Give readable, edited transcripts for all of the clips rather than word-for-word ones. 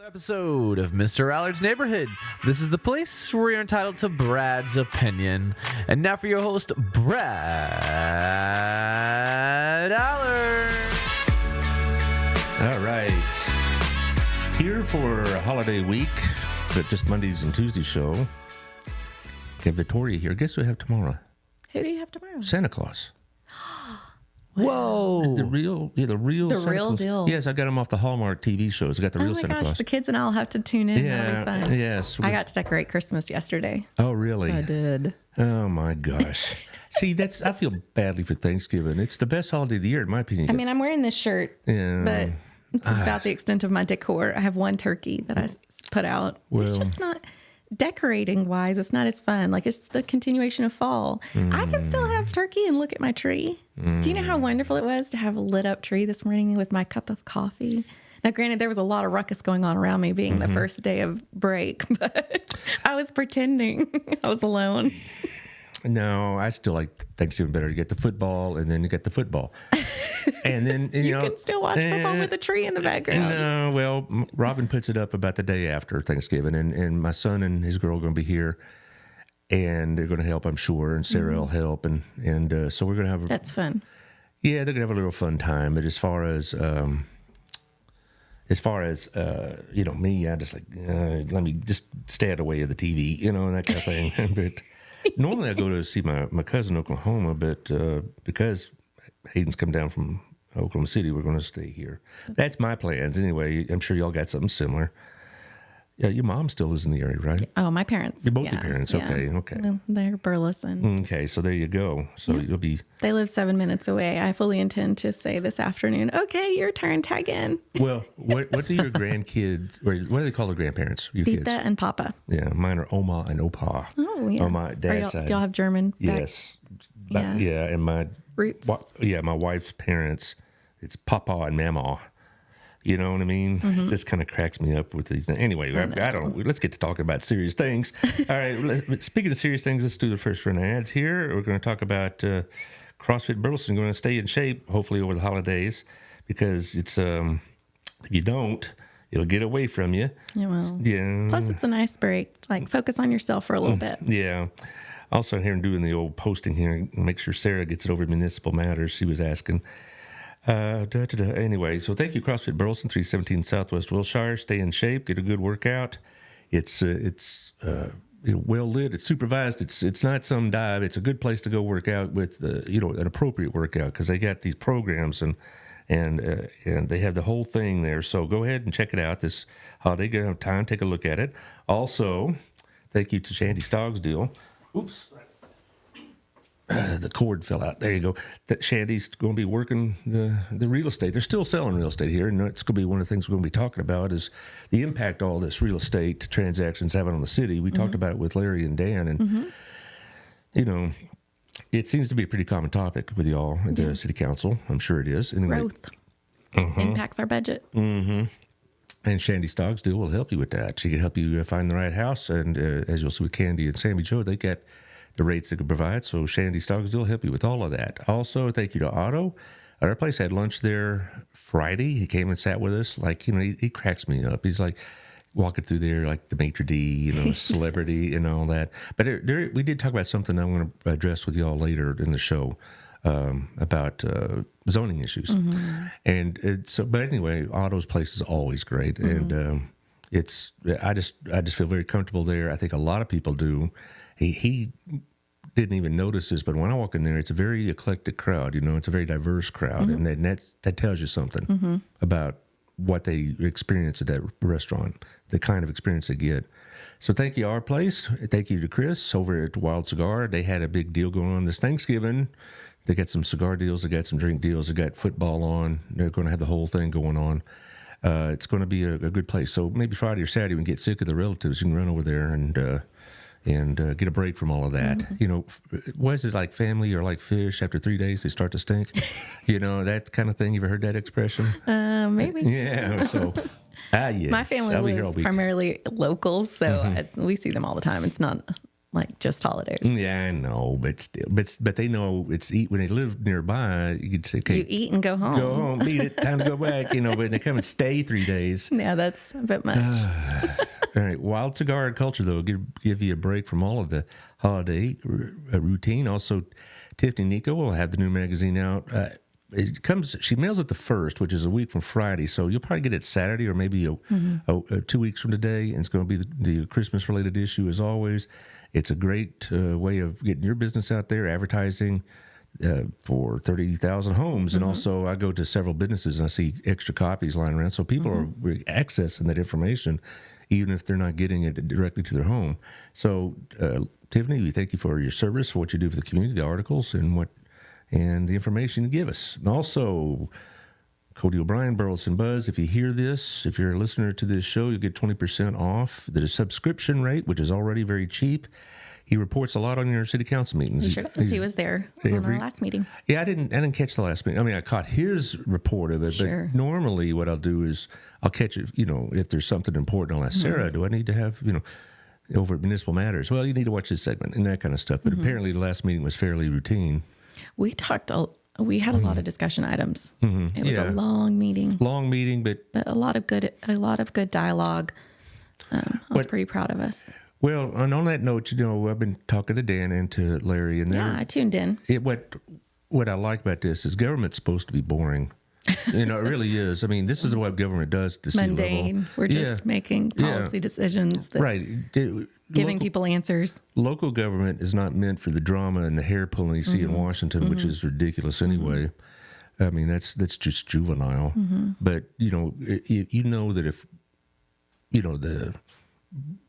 Episode of Mr. Allard's Neighborhood. This is the place where you're entitled to Brad's opinion. And now for your host, Brad Allard. All right. Here for a holiday week, but just Mondays and Tuesdays show. We have Victoria here. Guess who we have tomorrow? Who do you have tomorrow? Santa Claus. Whoa. The real Santa real Claus. deal. Yes, I got him off the Hallmark TV shows. I got the real Santa Claus. The kids and I'll have to tune in. Yeah, That'll be fun. yes. I got to decorate Christmas yesterday. Oh, really? I did. Oh, my gosh. See, I feel badly for Thanksgiving. It's the best holiday of the year, in my opinion. I mean, I'm wearing this shirt, but it's about the extent of my decor. I have one turkey that I put out. Well, it's just not... Decorating wise, it's not as fun. Like, it's the continuation of fall. I can still have turkey and look at my tree. Do you know how wonderful it was to have a lit up tree this morning with my cup of coffee? Now, granted, there was a lot of ruckus going on around me being the first day of break, but I was pretending I was alone. No, I still like Thanksgiving better. You get the football, and then you get the football. And then You can still watch football with a tree in the background. No, well, Robin puts it up about the day after Thanksgiving, and my son and his girl are going to be here, and they're going to help, I'm sure, and Sarah will help, and so we're going to have... That's fun. Yeah, they're going to have a little fun time, but as far as me, I just let me just stay out of the way of the TV, and that kind of thing. But normally I go to see my cousin in Oklahoma, but because Hayden's come down from Oklahoma City, we're going to stay here. That's my plans. Anyway, I'm sure y'all got something similar. Yeah, your mom still lives in the area, right? Oh, my parents. You're both your parents. Yeah. Okay. Well, they're Burleson. Okay, so there you go. So you'll be... They live 7 minutes away. I fully intend to say this afternoon, okay, your turn, tag in. Well, what do your grandkids, or what do they call their grandparents? Your Tita kids? and Papa. Yeah, mine are Oma and Opa. Oh, yeah. On my dad's side. Do y'all have German? Yes. Yeah. Yeah, and my... Roots? My wife's parents, it's Papa and Mama. You know what I mean? It just kind of cracks me up with these. Anyway, I don't. Let's get to talking about serious things. All right. Speaking of serious things, let's do the first run of ads here. We're going to talk about CrossFit Burleson going to stay in shape, hopefully over the holidays, because it's if you don't, it'll get away from you. Yeah, well. Yeah. Plus, it's a nice break. Like, focus on yourself for a little bit. Yeah. Also, here and doing the old posting here, make sure Sarah gets it over Municipal Matters. She was asking. Anyway, so thank you, CrossFit Burleson, 317 Southwest Wilshire. Stay in shape, get a good workout. It's well lit, it's supervised. It's not some dive. It's a good place to go work out with an appropriate workout, because they got these programs and they have the whole thing there. So go ahead and check it out this holiday. Get have time, take a look at it. Also, thank you to Shandy Stogsdill. Oops. The cord fell out. There you go. That Shandy's going to be working the real estate. They're still selling real estate here, and it's going to be one of the things we're going to be talking about is the impact all this real estate transactions having on the city. We talked about it with Larry and Dan, and it seems to be a pretty common topic with y'all at the city council. I'm sure it is. Anyway, Growth impacts our budget. And Shandy Stogsdill will help you with that. She can help you find the right house, and as you'll see with Candy and Sammy Joe, they get the rates they can provide. So Shandy Stogsdill will help you with all of that. Also, thank you to Otto. At our place, had lunch there Friday. He came and sat with us. Like, he cracks me up. He's like walking through there like the maitre d', celebrity and all that. But we did talk about something I want to address with y'all later in the show about zoning issues. And but anyway, Otto's place is always great. And I just feel very comfortable there. I think a lot of people do. He didn't even notice this, but when I walk in there, it's a very eclectic crowd. It's a very diverse crowd, and that tells you something about what they experience at that restaurant, the kind of experience they get. So thank you, Our Place. Thank you to Chris over at Wild Cigar. They had a big deal going on this Thanksgiving. They got some cigar deals. They got some drink deals. They got football on. They're going to have the whole thing going on. It's going to be a good place. So maybe Friday or Saturday, when you get sick of the relatives, you can run over there and get a break from all of that. What is it, like family or like fish? After 3 days, they start to stink. That kind of thing. You ever heard that expression? Maybe. Yeah. So, yes. My family lives primarily locals, so we see them all the time. It's not like just holidays. Yeah, I know, but still, but they know it's eat when they live nearby. You could say, okay, You eat and go home. go home, eat it, time to go back. But they come and stay 3 days. Yeah, that's a bit much. All right, wild cigar and culture though give you a break from all of the holiday routine. Also, Tiffany Nico will have the new magazine out. She mails it the 1st, which is a week from Friday. So you'll probably get it Saturday or maybe 2 weeks from today. And it's going to be the Christmas related issue as always. It's a great way of getting your business out there, advertising for 30,000 homes. And also I go to several businesses and I see extra copies lying around. So people are accessing that information, even if they're not getting it directly to their home. So Tiffany, we thank you for your service, for what you do for the community, the articles, and the information you give us. And also, Cody O'Brien, Burleson Buzz, if you hear this, if you're a listener to this show, you'll get 20% off the subscription rate, which is already very cheap. He reports a lot on your city council meetings. He sure does. He was there on our last meeting. Yeah, I didn't catch the last meeting. I mean, I caught his report of it, Sure. but normally what I'll do is I'll catch it, if there's something important, I'll ask Sarah, do I need to have, over at Municipal Matters? Well, you need to watch this segment and that kind of stuff. But apparently the last meeting was fairly routine. We had a lot of discussion items. It was a long meeting. Long meeting, but a lot of good dialogue. I was pretty proud of us. Well, and on that note, I've been talking to Dan and to Larry, and I tuned in. What I like about this is government's supposed to be boring. It really is. I mean, this is what government does to Mundane. level. We're just making policy decisions. Right. Giving people answers. Local government is not meant for the drama and the hair pulling you see in Washington, which is ridiculous anyway. I mean, that's just juvenile. But, you know that if, the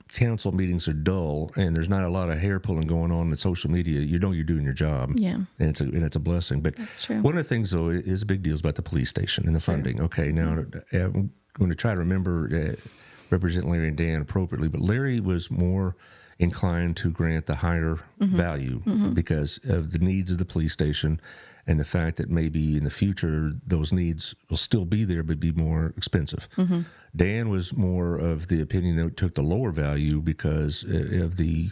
council meetings are dull and there's not a lot of hair pulling going on with social media, you're doing your job. Yeah. And it's a blessing. But that's true. One of the things, though, is a big deal is about the police station and the funding. Sure. Okay, now I'm going to try to remember, represent Larry and Dan appropriately, but Larry was more inclined to grant the higher value because of the needs of the police station and the fact that maybe in the future those needs will still be there but be more expensive. Dan was more of the opinion that it took the lower value because of the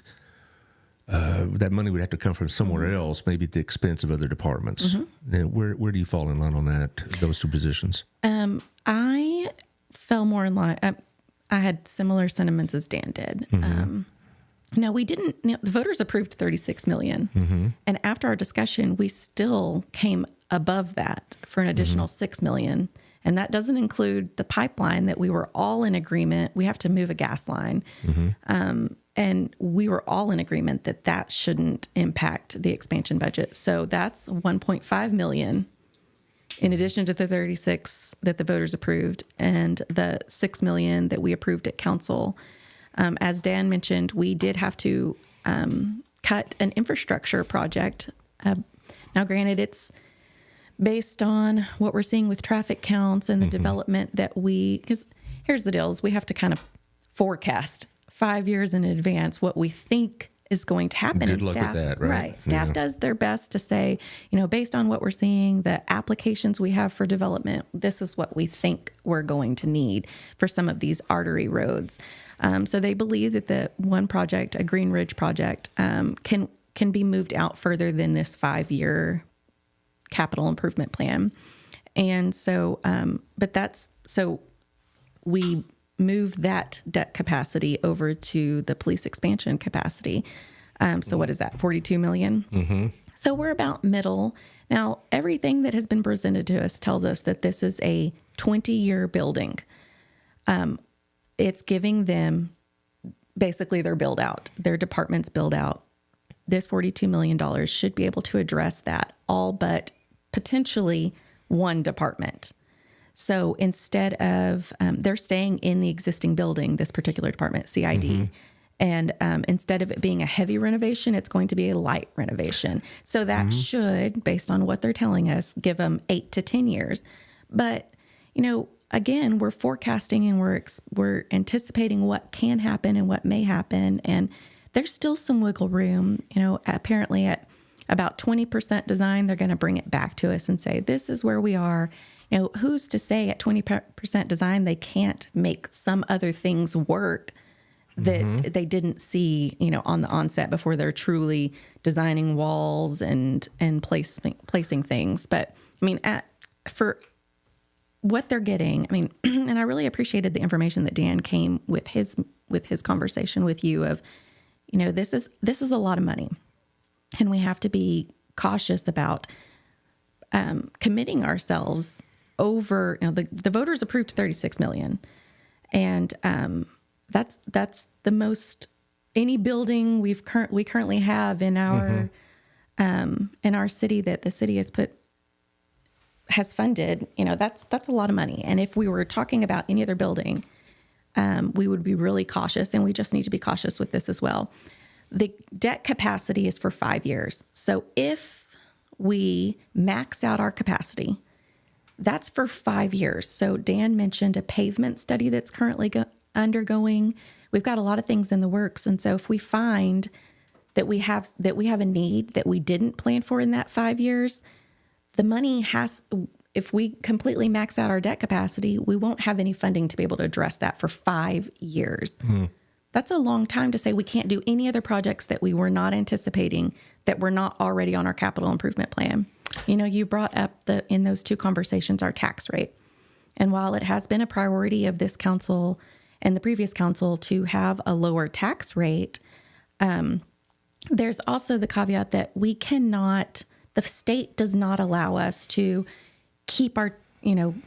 that money would have to come from somewhere else, maybe at the expense of other departments. Now, where do you fall in line on that, those two positions? I fell more in line. I had similar sentiments as Dan did. No, we didn't. The voters approved $36 million, and after our discussion, we still came above that for an additional $6 million, and that doesn't include the pipeline that we were all in agreement. We have to move a gas line, and we were all in agreement that shouldn't impact the expansion budget. So that's $1.5 million. In addition to the 36 that the voters approved and the $6 million that we approved at council. As Dan mentioned, we did have to cut an infrastructure project. Now, granted, it's based on what we're seeing with traffic counts and the development that because here's the deal, is we have to kind of forecast 5 years in advance what we think is going to happen. Good luck with that, right? Staff does their best to say, based on what we're seeing, the applications we have for development, this is what we think we're going to need for some of these artery roads. So they believe that the one project, a Green Ridge project, can be moved out further than this 5-year capital improvement plan. And so, so we move that debt capacity over to the police expansion capacity. So what is that, 42 million? So we're about middle. Now, everything that has been presented to us tells us that this is a 20-year building. It's giving them basically their build out, their department's build out. This $42 million should be able to address that, all but potentially one department. So instead of, they're staying in the existing building, this particular department, CID, and instead of it being a heavy renovation, it's going to be a light renovation. So that should, based on what they're telling us, give them 8 to 10 years. But, again, we're forecasting and we're anticipating what can happen and what may happen. And there's still some wiggle room. Apparently at about 20% design, they're going to bring it back to us and say, this is where we are. Who's to say at 20% design they can't make some other things work that they didn't see, on the onset before they're truly designing walls and placing things. But I mean, for what they're getting, I mean, and I really appreciated the information that Dan came with his conversation with you of, this is a lot of money, and we have to be cautious about committing ourselves over. The voters approved $36 million, and that's the most any building we currently have in our city that the city has funded. That's a lot of money. And if we were talking about any other building, we would be really cautious, and we just need to be cautious with this as well. The debt capacity is for 5 years. So if we max out our capacity, that's for 5 years. So Dan mentioned a pavement study that's currently undergoing. We've got a lot of things in the works. And so if we find that we have a need that we didn't plan for in that 5 years, the money if we completely max out our debt capacity, we won't have any funding to be able to address that for 5 years. That's a long time to say we can't do any other projects that we were not anticipating, that were not already on our capital improvement plan. You brought up in those two conversations, our tax rate. And while it has been a priority of this council and the previous council to have a lower tax rate, there's also the caveat that the state does not allow us to keep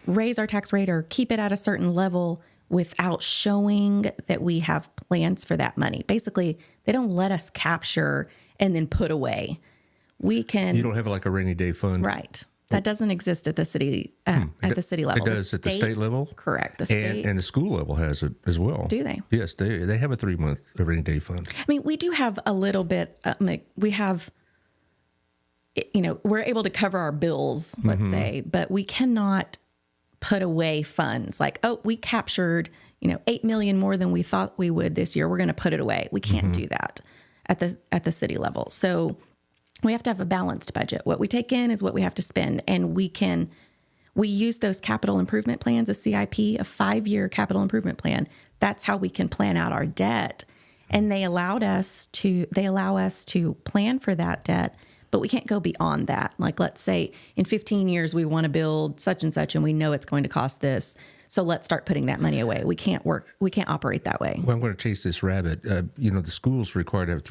raise our tax rate or keep it at a certain level without showing that we have plans for that money. Basically, they don't let us capture and then put away. You don't have like a rainy day fund, right? That doesn't exist at the city the city level. It does at the state level, correct? The state and the school level has it as well. Do they? Yes, they have a 3-month rainy day fund. I mean, we do have a little bit. We have. We're able to cover our bills, let's say, but we cannot put away funds like, we captured, $8 million more than we thought we would this year. We're going to put it away. We can't do that at the city level. So we have to have a balanced budget. What we take in is what we have to spend. And we use those capital improvement plans, a CIP, a 5-year capital improvement plan. That's how we can plan out our debt. And they allow us to plan for that debt, but we can't go beyond that. Like, let's say in 15 years, we want to build such and such, and we know it's going to cost this. So let's start putting that money away. We can't operate that way. Well, I'm going to chase this rabbit. The school's required to have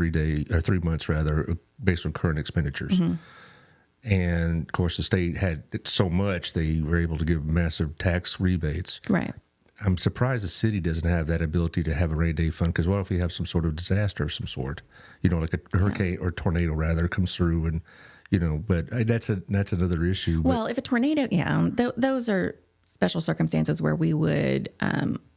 3 months rather, based on current expenditures. And of course, the state had so much, they were able to give massive tax rebates. Right. I'm surprised the city doesn't have that ability to have a rainy day fund, because what if we have some sort of disaster of some sort, like a hurricane or tornado rather comes through, and but that's another issue. Well, if a tornado, those are special circumstances where we would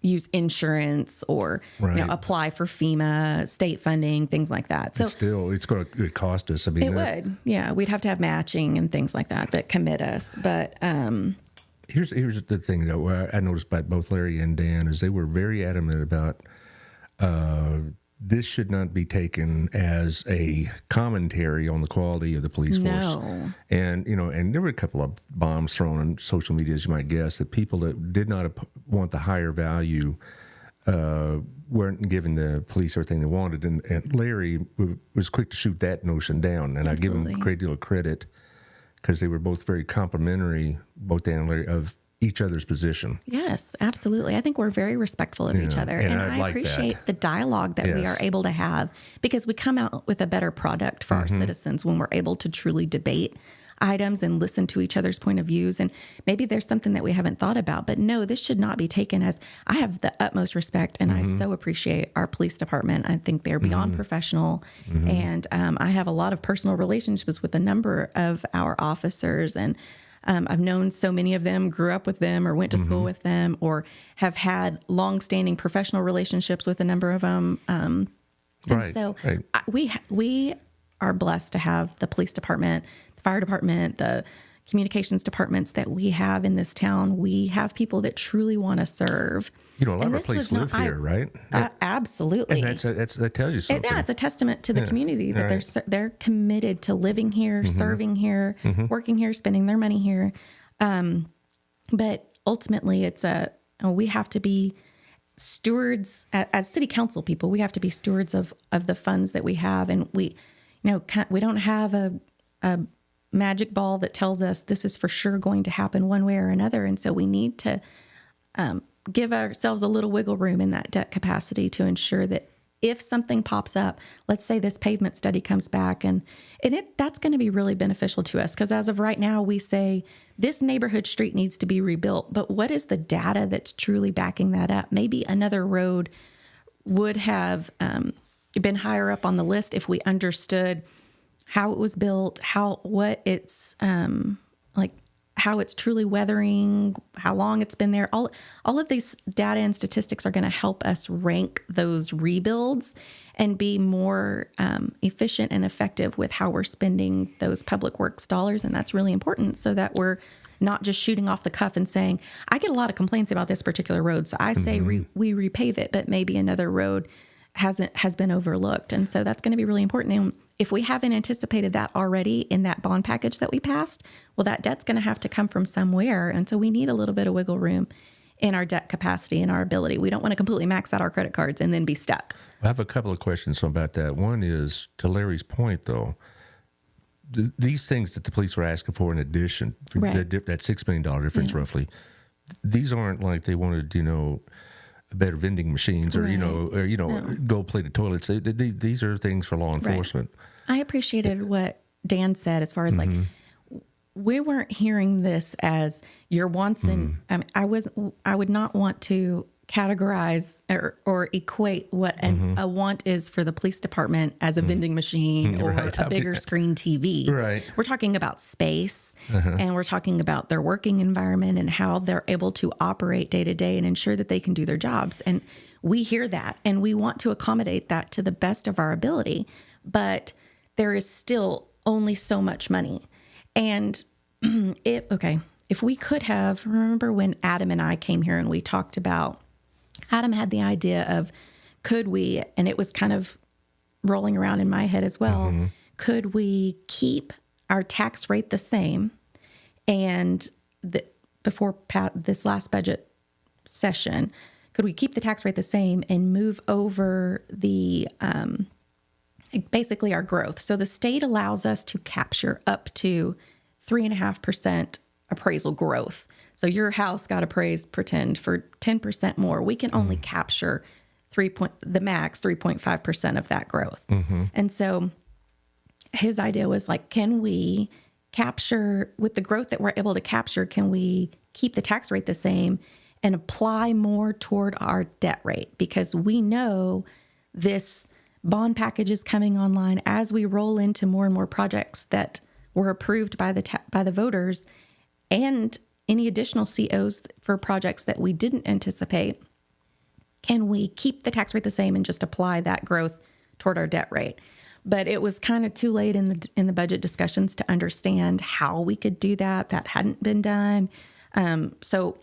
use insurance or apply for FEMA state funding, things like that. So still, it's going to cost us. I mean, it would. Yeah, we'd have to have matching and things like that commit us, but. Here's the thing, though, I noticed by both Larry and Dan is they were very adamant about this should not be taken as a commentary on the quality of the police force. And, and there were a couple of bombs thrown on social media, as you might guess, that people that did not want the higher value weren't giving the police everything they wanted. And Larry was quick to shoot that notion down. And I give him a great deal of credit, because they were both very complimentary, both Dan and Larry, of each other's position. Yes, absolutely. I think we're very respectful of each other. And I appreciate the dialogue that we are able to have, because we come out with a better product for our citizens when we're able to truly debate items and listen to each other's point of views. And maybe there's something that we haven't thought about, but no, this should not be taken as, I have the utmost respect, and I so appreciate our police department. I think they're beyond professional. And I have a lot of personal relationships with a number of our officers, and I've known so many of them, grew up with them, or went to school with them, or have had long-standing professional relationships with a number of them. We are blessed to have the police department, the fire department, the communications departments that we have in this town. We have people that truly want to serve. A lot of our police live here, right? Absolutely. And that tells you something. It's a testament to the community that they're committed to living here, serving here, working here, spending their money here. But ultimately, we have to be stewards, as city council people, we have to be stewards of the funds that we have. And we don't have a magic ball that tells us this is for sure going to happen one way or another. And so we need to give ourselves a little wiggle room in that debt capacity to ensure that if something pops up, let's say this pavement study comes back and that's going to be really beneficial to us. Because as of right now, we say this neighborhood street needs to be rebuilt. But what is the data that's truly backing that up? Maybe another road would have been higher up on the list if we understood how it was built, what it's like, how it's truly weathering, how long it's been there. All of these data and statistics are going to help us rank those rebuilds and be more efficient and effective with how we're spending those public works dollars. And that's really important so that we're not just shooting off the cuff and saying, I get a lot of complaints about this particular road, so I say we repave it, but maybe another road has been overlooked. And so that's going to be really important. And if we haven't anticipated that already in that bond package that we passed, well, that debt's going to have to come from somewhere. And so we need a little bit of wiggle room in our debt capacity and our ability. We don't want to completely max out our credit cards and then be stuck. I have a couple of questions about that. One is, to Larry's point, though, these things that the police were asking for in addition, Right. that $6 million difference roughly, these aren't like they wanted, better vending machines or, Right. gold-plated toilets. These are things for law enforcement. I appreciated what Dan said as far as like, we weren't hearing this as your wants and I would not want to categorize or equate what a want is for the police department as a vending machine or Right. a bigger screen TV. Right. We're talking about space and we're talking about their working environment and how they're able to operate day to day and ensure that they can do their jobs. And we hear that and we want to accommodate that to the best of our ability, but there is still only so much money. And if we could have, remember when Adam and I came here and we talked about, Adam had the idea of, could we, and it was kind of rolling around in my head as well, could we keep our tax rate the same? And before this last budget session, could we keep the tax rate the same and move over the basically our growth? So the state allows us to capture up to 3.5% appraisal growth. So your house got appraised, pretend, for 10% more. We can only capture the max 3.5% of that growth. And so his idea was like, can we capture, with the growth that we're able to capture, can we keep the tax rate the same and apply more toward our debt rate? Because we know this bond package is coming online as we roll into more and more projects that were approved by the voters, and any additional COs for projects that we didn't anticipate. Can we keep the tax rate the same and just apply that growth toward our debt rate? But it was kind of too late in the budget discussions to understand how we could do that. That hadn't been done. So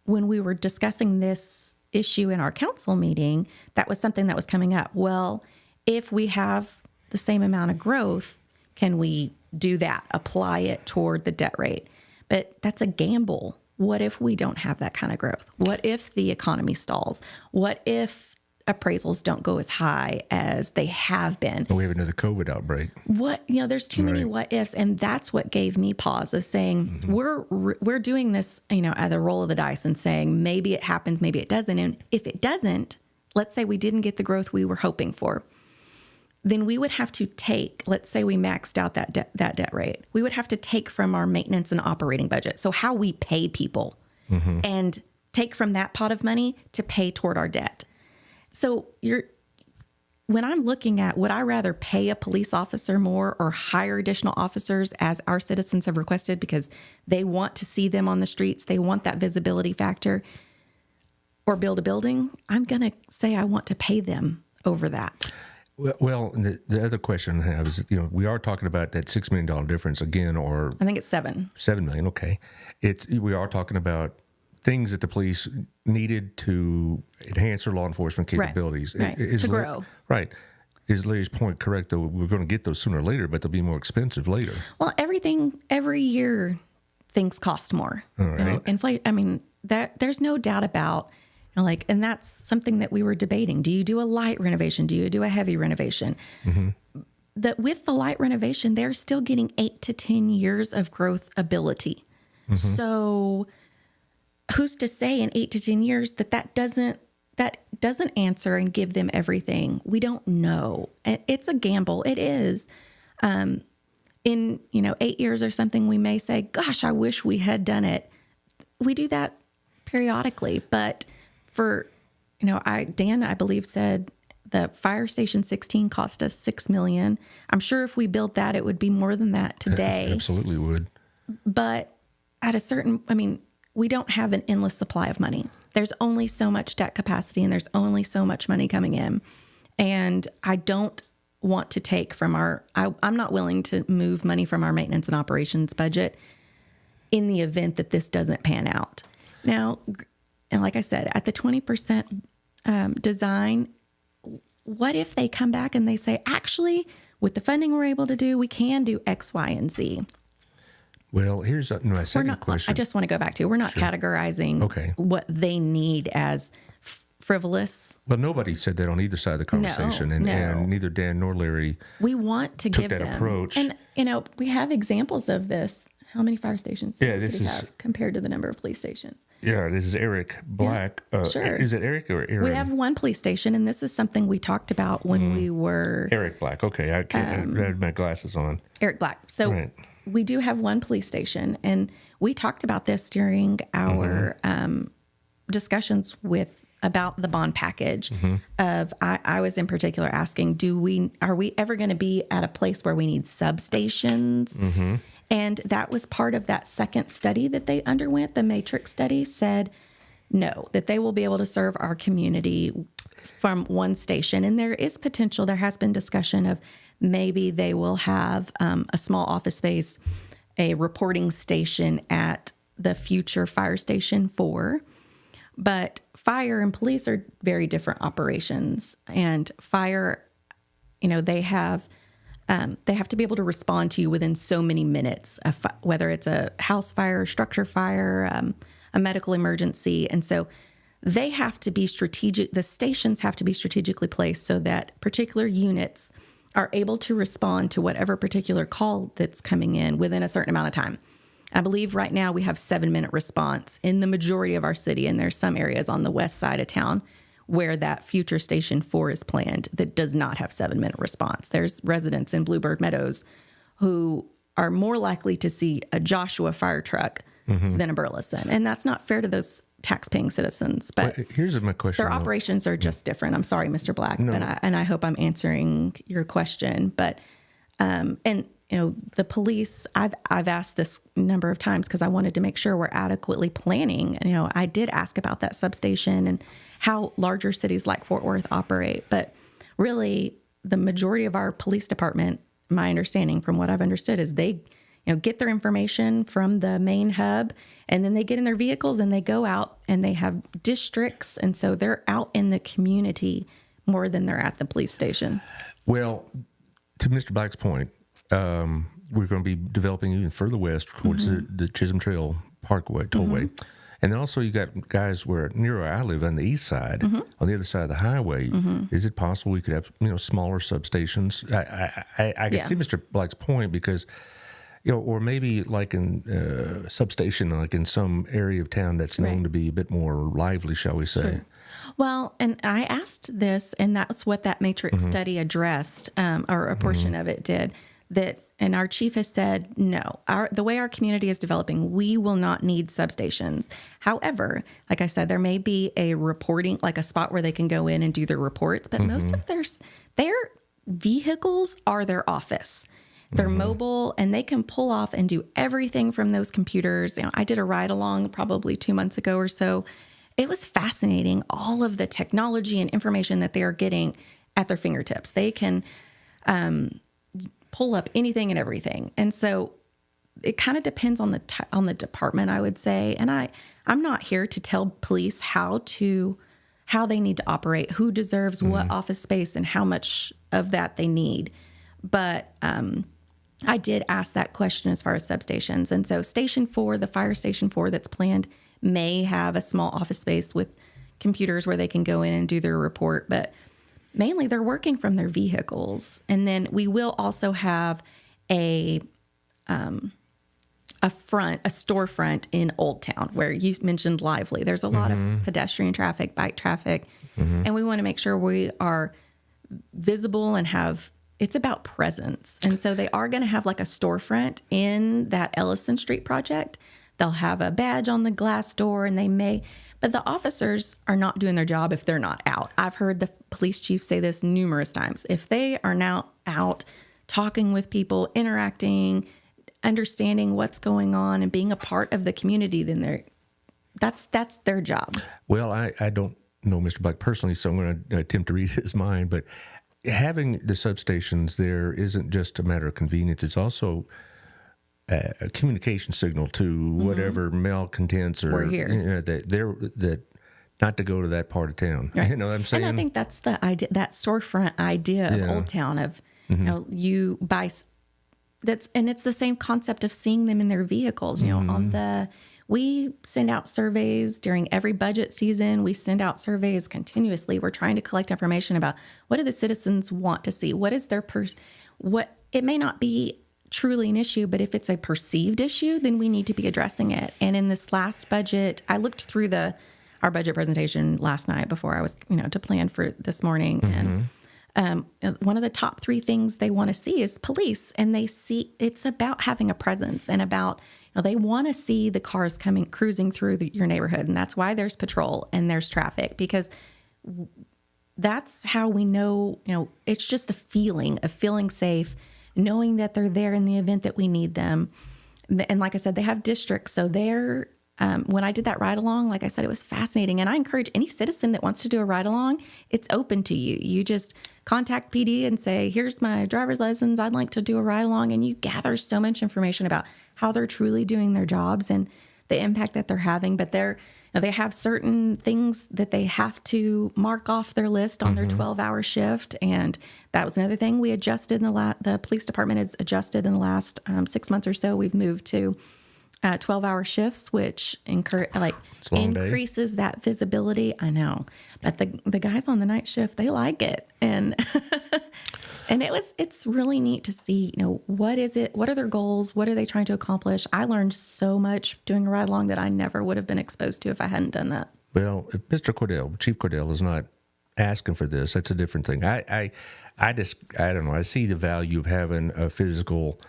when we were discussing this issue in our council meeting, that was something that was coming up. Well, if we have the same amount of growth, can we do that, apply it toward the debt rate? But that's a gamble. What if we don't have that kind of growth? What if the economy stalls? What if appraisals don't go as high as they have been? We have another COVID outbreak. There's too many what ifs. And that's what gave me pause of saying, we're doing this, as a roll of the dice and saying, maybe it happens, maybe it doesn't. And if it doesn't, let's say we didn't get the growth we were hoping for, then we would have to take, let's say we maxed out that debt rate. We would have to take from our maintenance and operating budget. So how we pay people and take from that pot of money to pay toward our debt. So when I'm looking at, would I rather pay a police officer more or hire additional officers as our citizens have requested because they want to see them on the streets, they want that visibility factor, or build a building? I'm going to say I want to pay them over that. Well, the other question I have is, we are talking about that $6 million difference again, or I think it's $7 million. Okay, we are talking about things that the police needed to enhance their law enforcement capabilities, right. To grow. Right. Is Larry's point correct? Though we're going to get those sooner or later, but they'll be more expensive later. Well, every year, things cost more. All right. Inflation. I mean, there's no doubt about Like, and that's something that we were debating. Do you do a light renovation? Do you do a heavy renovation? That with the light renovation, they're still getting 8 to 10 years of growth ability. So who's to say in 8 to 10 years that doesn't answer and give them everything? We don't know. It's a gamble. It is. In 8 years or something, we may say, gosh, I wish we had done it. We do that periodically. But for, Dan, I believe, said the Fire Station 16 cost us $6 million. I'm sure if we built that, it would be more than that today. Absolutely would. But at we don't have an endless supply of money. There's only so much debt capacity and there's only so much money coming in. And I don't want to take from I'm not willing to move money from our maintenance and operations budget in the event that this doesn't pan out. Now, and like I said, at the 20% design, what if they come back and they say, actually, with the funding we're able to do, we can do X, Y, and Z? Well, here's my second question. I just want to go back to, we're not categorizing what they need as frivolous. Well, nobody said that on either side of the conversation, and neither Dan nor Larry. We want to give that them approach, and we have examples of this. How many fire stations does the city have compared to the number of police stations? Yeah, this is Eric Black. Sure. Is it Eric or Aaron? We have one police station, and this is something we talked about when we were Eric Black. Okay, I had my glasses on. Eric Black. So we do have one police station, and we talked about this during our discussions about the bond package. I was in particular asking, are we ever going to be at a place where we need substations? And that was part of that second study that they underwent. The Matrix study said no, that they will be able to serve our community from one station. And there is potential. There has been discussion of maybe they will have a small office space, a reporting station at the future Fire Station 4. But fire and police are very different operations. And fire, they have to be able to respond to you within so many minutes, whether it's a house fire, a structure fire, a medical emergency. And so they have to be strategic. The stations have to be strategically placed so that particular units are able to respond to whatever particular call that's coming in within a certain amount of time. I believe right now we have 7-minute response in the majority of our city. And there's some areas on the west side of town where that future Station 4 is planned that does not have 7-minute response. There's residents in Bluebird Meadows who are more likely to see a Joshua fire truck than a Burleson. And that's not fair to those tax-paying citizens. But here's my question. Their operations are just different. I'm sorry, Mr. Black, No. but I hope I'm answering your question. But, the police, I've asked this a number of times because I wanted to make sure we're adequately planning. I did ask about that substation and how larger cities like Fort Worth operate. But really, the majority of our police department, my understanding from what I've understood, is they get their information from the main hub, and then they get in their vehicles and they go out and they have districts. And so they're out in the community more than they're at the police station. Well, to Mr. Black's point, we're going to be developing even further west towards the Chisholm Trail Parkway, Tollway. And then also you got guys where near where I live on the east side, on the other side of the highway. Is it possible we could have, smaller substations? I can see Mr. Black's point because, or maybe like in substation, like in some area of town that's known to be a bit more lively, shall we say. Sure. Well, and I asked this, and that's what that Matrix study addressed, or a portion of it did, and our chief has said, no, the way our community is developing, we will not need substations. However, like I said, there may be a reporting, like a spot where they can go in and do their reports, but most of their vehicles are their office. They're mobile, and they can pull off and do everything from those computers. I did a ride along probably 2 months ago or so. It was fascinating, all of the technology and information that they are getting at their fingertips. They can pull up anything and everything. And so it kind of depends on the department, I would say. And I'm not here to tell police how they need to operate, who deserves what office space and how much of that they need. But I did ask that question as far as substations. And so Station 4, the Fire Station 4 that's planned, may have a small office space with computers where they can go in and do their report, but mainly they're working from their vehicles. And then we will also have a storefront in Old Town where you mentioned Lively. There's a lot of pedestrian traffic, bike traffic, and we want to make sure we are visible and it's about presence. And so they are going to have like a storefront in that Ellison Street project. They'll have a badge on the glass door, and but the officers are not doing their job if they're not out. I've heard the police chief say this numerous times. If they are now out talking with people, interacting, understanding what's going on, and being a part of the community, then that's their job. Well, I don't know Mr. Black personally, so I'm going to attempt to read his mind, but having the substations there isn't just a matter of convenience. It's also a communication signal to whatever malcontents or We're here. that not to go to that part of town. Right. You know what I'm saying? And I think that's the idea, that storefront idea of Old Town of, you buy, and it's the same concept of seeing them in their vehicles, we send out surveys during every budget season. We send out surveys continuously. We're trying to collect information about what do the citizens want to see? What is their what it may not be truly an issue, but if it's a perceived issue, then we need to be addressing it. And in this last budget, I looked through our budget presentation last night before I was, to plan for this morning. And one of the top 3 things they want to see is police. And it's about having a presence and about, they want to see the cars cruising through your neighborhood. And that's why there's patrol and there's traffic, because that's how we know, it's just a feeling of feeling safe, knowing that they're there in the event that we need them. And like I said, they have districts. So they're, when I did that ride along, like I said, it was fascinating. And I encourage any citizen that wants to do a ride along, it's open to you. You just contact PD and say, here's my driver's license. I'd like to do a ride along. And you gather so much information about how they're truly doing their jobs and the impact that they're having. But they have certain things that they have to mark off their list on their 12-hour shift. And that was another thing we adjusted the police department has adjusted in the last 6 months or so. We've moved to 12-hour shifts, which increases that visibility. I know, but the guys on the night shift, they like it, and and it's really neat to see. What is it? What are their goals? What are they trying to accomplish? I learned so much doing a ride along that I never would have been exposed to if I hadn't done that. Well, if Chief Cordell is not asking for this, that's a different thing. I don't know. I see the value of having a physical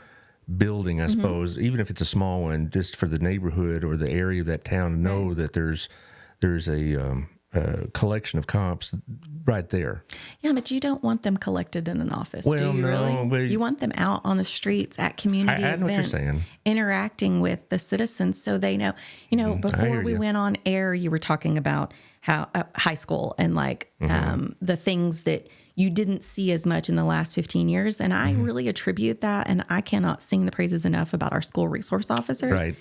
building, I suppose, even if it's a small one, just for the neighborhood or the area of that town to know that there's a collection of comps right there. Yeah, but you don't want them collected in an office, well, do you no, really? But you want them out on the streets at community I know events, what you're saying. Interacting with the citizens so they know. Before we went on air, you were talking about how high school and the things that you didn't see as much in the last 15 years. And I really attribute that, and I cannot sing the praises enough about our school resource officers. Right.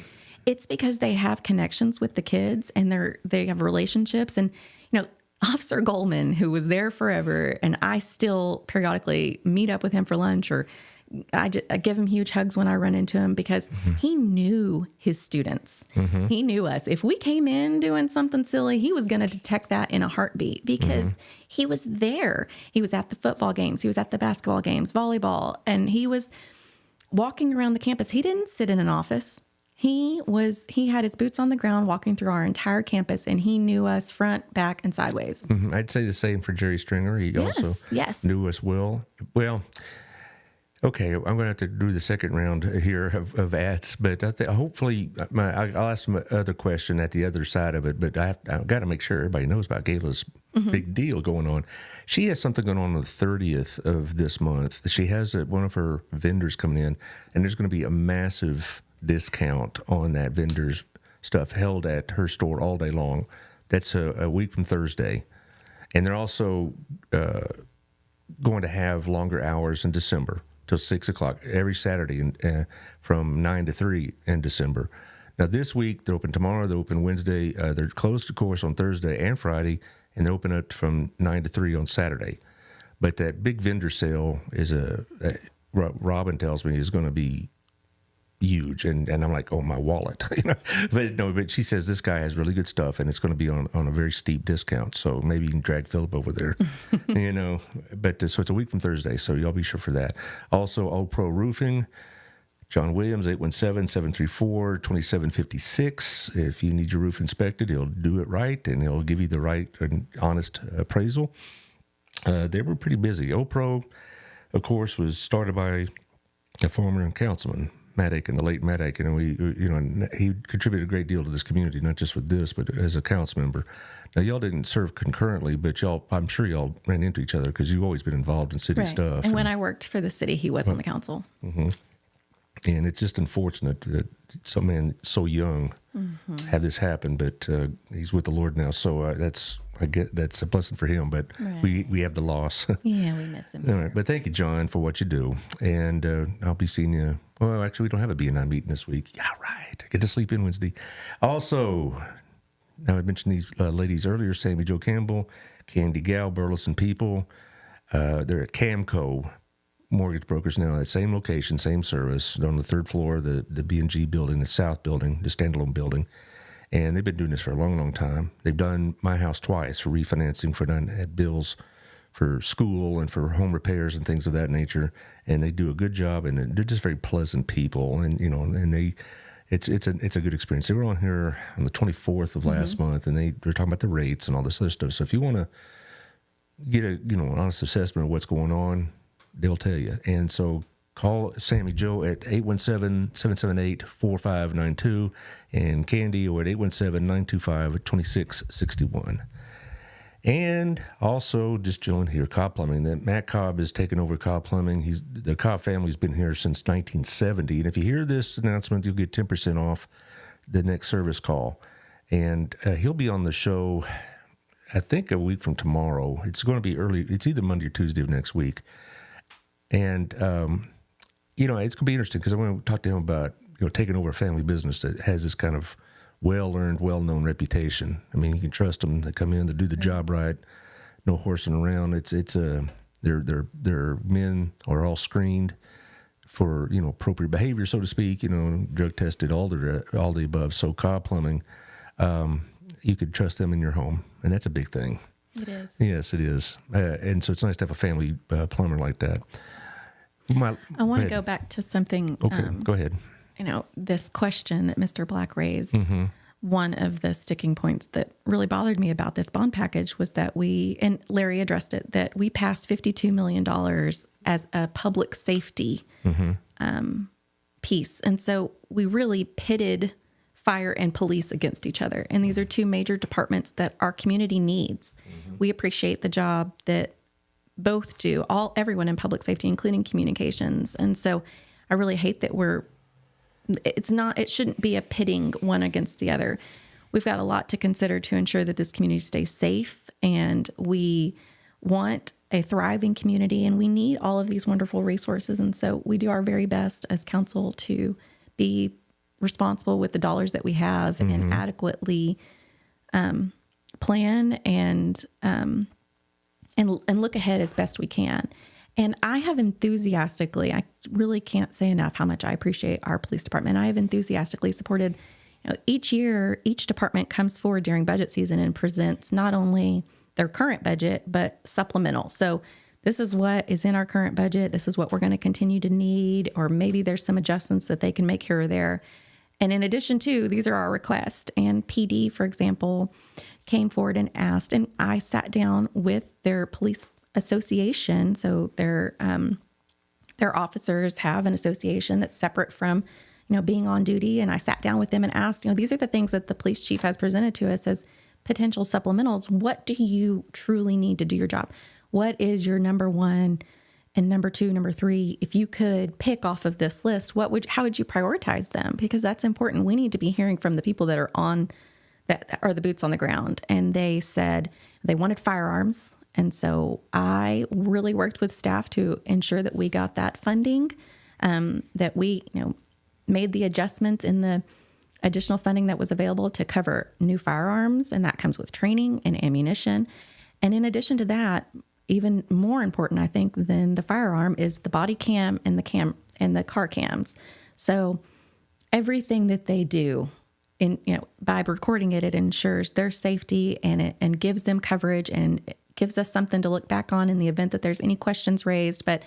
It's because they have connections with the kids and they have relationships. And, Officer Goldman, who was there forever, and I still periodically meet up with him for lunch, or I give him huge hugs when I run into him, because he knew his students. He knew us. If we came in doing something silly, he was going to detect that in a heartbeat, because he was there. He was at the football games. He was at the basketball games, volleyball, and he was walking around the campus. He didn't sit in an office. He had his boots on the ground walking through our entire campus, and he knew us front, back, and sideways. I'd say the same for Jerry Stringer. He also knew us well. Well, okay, I'm going to have to do the second round here of ads, but hopefully I'll ask some other question at the other side of it, but I've got to make sure everybody knows about Gayla's big deal going on. She has something going on the 30th of this month. She has one of her vendors coming in, and there's going to be a massive discount on that vendor's stuff held at her store all day long. That's a week from Thursday. And they're also going to have longer hours in December till 6 o'clock every Saturday from 9 to 3 in December. Now, this week, they're open tomorrow, they're open Wednesday. They're closed, of course, on Thursday and Friday, and they're open up from 9 to 3 on Saturday. But that big vendor sale is Robin tells me, is going to be huge. And I'm like, oh, my wallet. But she says this guy has really good stuff, and it's going to be on a very steep discount. So maybe you can drag Philip over there, But so it's a week from Thursday, so y'all be sure for that. Also, All Pro Roofing. John Williams, 817-734-2756. If you need your roof inspected, he'll do it right, and he'll give you the right and honest appraisal. They were pretty busy. OPRO, of course, was started by a former councilman, Matt Aiken, the late Matt Aiken, and he contributed a great deal to this community, not just with this, but as a council member. Now, y'all didn't serve concurrently, but I'm sure y'all ran into each other because you've always been involved in city stuff. And when I worked for the city, he was on the council. Mm-hmm. And it's just unfortunate that some man so young had this happen, but he's with the Lord now, so that's a blessing for him. But we have the loss. Yeah, we miss him. All right, but thank you, John, for what you do, and I'll be seeing you. Well, actually, we don't have a BNI meeting this week. Yeah, right. I get to sleep in Wednesday. Also, now I mentioned these ladies earlier: Sammy Jo Campbell, Candy Gal, Burleson People. They're at Camco Mortgage Brokers now, at same location, same service. They're on the third floor, the B&G building, the south building, the standalone building. And they've been doing this for a long, long time. They've done my house twice for refinancing, for done bills for school and for home repairs and things of that nature. And they do a good job, and they're just very pleasant people. And it's a good experience. They were on here on the 24th of last month, and they're talking about the rates and all this other stuff. So if you want to get an honest assessment of what's going on, they'll tell you. And so call Sammy Jo at 817-778-4592 and Candy or at 817-925-2661. And also, just chilling here, Cobb Plumbing. That Matt Cobb has taken over Cobb Plumbing. The Cobb family's been here since 1970. And if you hear this announcement, you'll get 10% off the next service call. And he'll be on the show, I think, a week from tomorrow. It's going to be early. It's either Monday or Tuesday of next week. And, it's going to be interesting because I want to talk to him about, taking over a family business that has this kind of well-earned, well-known reputation. I mean, you can trust them. They come in, they do the job right, no horsing around. Their men are all screened for, appropriate behavior, so to speak, drug tested, all the above. So Cobb Plumbing, you could trust them in your home, and that's a big thing. It is. Yes, it is. And so it's nice to have a family plumber like that. I want to go back to something. Okay, go ahead. This question that Mr. Black raised, one of the sticking points that really bothered me about this bond package was that and Larry addressed it, that we passed $52 million as a public safety piece. And so we really pitted fire and police against each other. And these are two major departments that our community needs. We appreciate the job that both do, everyone in public safety, including communications. And so I really hate that it shouldn't be a pitting one against the other. We've got a lot to consider to ensure that this community stays safe, and we want a thriving community, and we need all of these wonderful resources. And so we do our very best as council to be responsible with the dollars that we have and adequately plan and look ahead as best we can. And I have I really can't say enough how much I appreciate our police department. I have enthusiastically supported, each year, each department comes forward during budget season and presents not only their current budget, but supplemental. So this is what is in our current budget. This is what we're going to continue to need, or maybe there's some adjustments that they can make here or there. And in addition to, these are our requests. And PD, for example, came forward and asked, and I sat down with their police association. So their officers have an association that's separate from, being on duty. And I sat down with them and asked, these are the things that the police chief has presented to us as potential supplementals. What do you truly need to do your job? What is your number one and number two, number three? If you could pick off of this list, how would you prioritize them? Because that's important. We need to be hearing from the people that are the boots on the ground. And they said they wanted firearms. And so I really worked with staff to ensure that we got that funding, that we, made the adjustments in the additional funding that was available to cover new firearms. And that comes with training and ammunition. And in addition to that, even more important, I think, than the firearm is the body cam and the car cams. So everything that they do, by recording it, it ensures their safety and gives them coverage and it gives us something to look back on in the event that there's any questions raised. But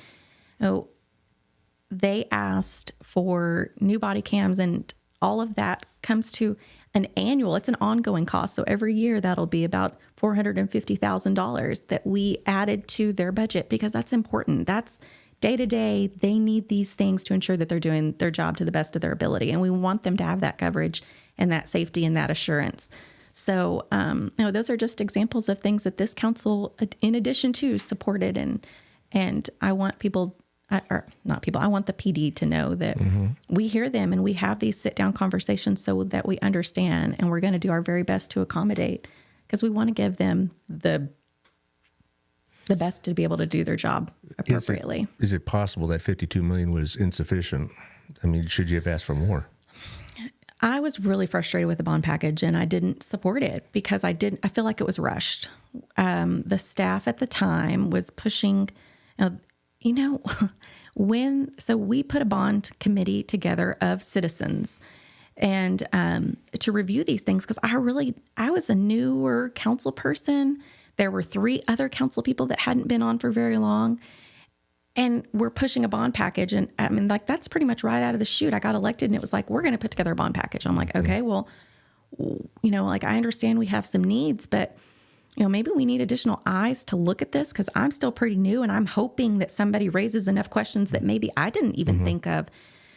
they asked for new body cams, and all of that comes to it's an ongoing cost. So every year that'll be about $450,000 that we added to their budget, because that's important. That's day to day. They need these things to ensure that they're doing their job to the best of their ability. And we want them to have that coverage and that safety and that assurance. So, those are just examples of things that this council, in addition to, supported. And I want I want the PD to know that we hear them and we have these sit down conversations so that we understand, and we're going to do our very best to accommodate, because we want to give them the best to be able to do their job appropriately. Is it possible that $52 million was insufficient? I mean, should you have asked for more? I was really frustrated with the bond package, and I didn't support it because I feel like it was rushed. The staff at the time was pushing, so we put a bond committee together of citizens and to review these things, because I was a newer council person. There were 3 other council people that hadn't been on for very long, and we're pushing a bond package. And I mean, like, that's pretty much right out of the chute. I got elected and it was like, we're going to put together a bond package. I'm like, okay, well, I understand we have some needs, but maybe we need additional eyes to look at this, because I'm still pretty new and I'm hoping that somebody raises enough questions that maybe I didn't even think of.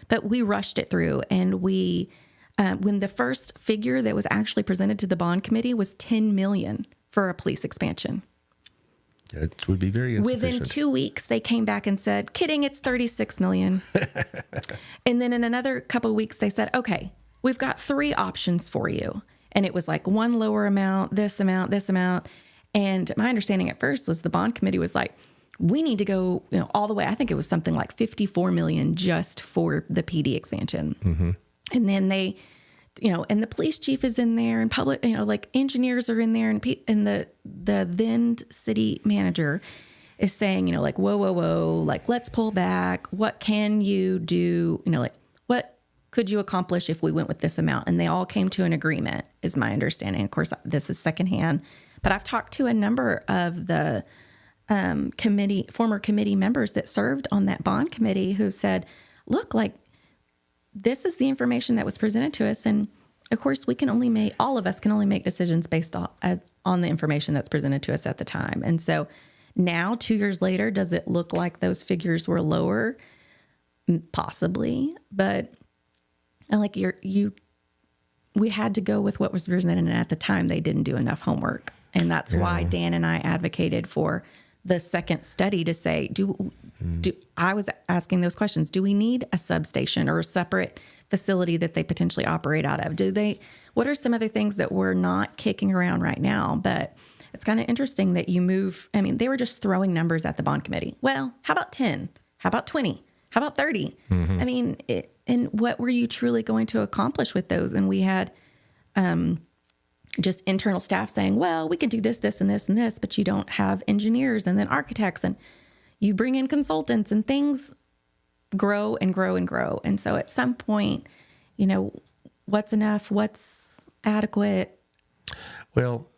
But we rushed it through, and when the first figure that was actually presented to the bond committee was $10 million for a police expansion. It would be very insufficient. Within 2 weeks, they came back and said, kidding, it's $36 million. And then in another couple of weeks, they said, okay, we've got 3 options for you. And it was like one lower amount, this amount, this amount. And my understanding at first was the bond committee was like, we need to go all the way. I think it was something like $54 million just for the PD expansion. Mm-hmm. And then they, and the police chief is in there, and public, like engineers are in there, and the then city manager is saying, like, whoa, like, let's pull back. What can you do? Like, what could you accomplish if we went with this amount? And they all came to an agreement, is my understanding. Of course, this is secondhand, but I've talked to a number of the former committee members that served on that bond committee who said, look, like, this is the information that was presented to us. And of course, all of us can only make decisions based on the information that's presented to us at the time. And so now, 2 years later, does it look like those figures were lower? Possibly, but like we had to go with what was presented, and at the time they didn't do enough homework. And that's why Dan and I advocated for the second study to say, I was asking those questions. Do we need a substation or a separate facility that they potentially operate out of? What are some other things that we're not kicking around right now? But it's kind of interesting that they were just throwing numbers at the bond committee. Well, how about 10? How about 20? How about 30? Mm-hmm. And what were you truly going to accomplish with those? And we had just internal staff saying, well, we can do this, this, and this, and this, but you don't have engineers and then architects, and you bring in consultants, and things grow and grow and grow. And so at some point, what's enough? What's adequate? Well,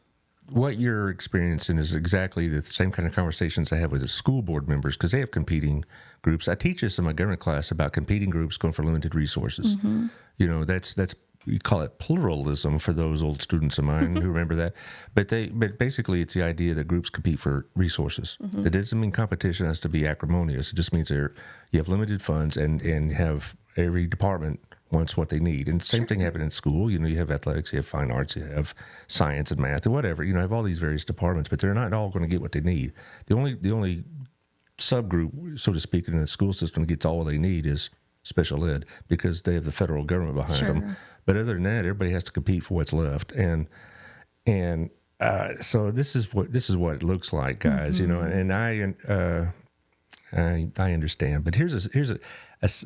what you're experiencing is exactly the same kind of conversations I have with the school board members, because they have competing groups. I teach this in my government class about competing groups going for limited resources. Mm-hmm. That's you call it pluralism for those old students of mine who remember that. But basically it's the idea that groups compete for resources. Mm-hmm. That doesn't mean competition has to be acrimonious. It just means you have limited funds and have every department wants what they need. And the same thing happened in school. You have athletics, you have fine arts, you have science and math, or whatever. You have all these various departments, but they're not all going to get what they need. The only subgroup, so to speak, in the school system that gets all they need is special ed, because they have the federal government behind them. But other than that, everybody has to compete for what's left. And so this is what it looks like, guys. Mm-hmm. And I understand. But here's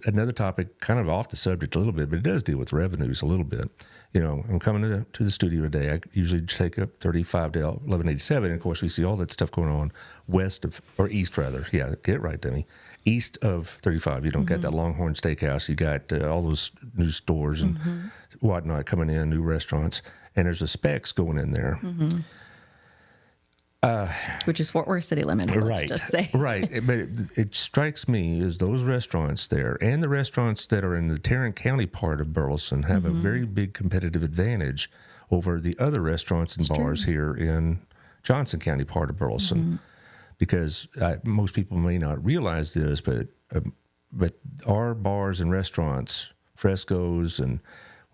another topic, kind of off the subject a little bit, but it does deal with revenues a little bit. You know, I'm coming to the studio today. I usually take up 35 to 1187. And of course, we see all that stuff going on east rather. Yeah, get it right, Demi. East of 35. You don't got that Longhorn Steakhouse. You got all those new stores and whatnot coming in, new restaurants. And there's a Specs going in there. Which is Fort Worth city limits, let's just say. Right. But it strikes me as those restaurants there and the restaurants that are in the Tarrant County part of Burleson have a very big competitive advantage over the other restaurants and bars here in Johnson County part of Burleson. Because most people may not realize this, but our bars and restaurants, Fresco's and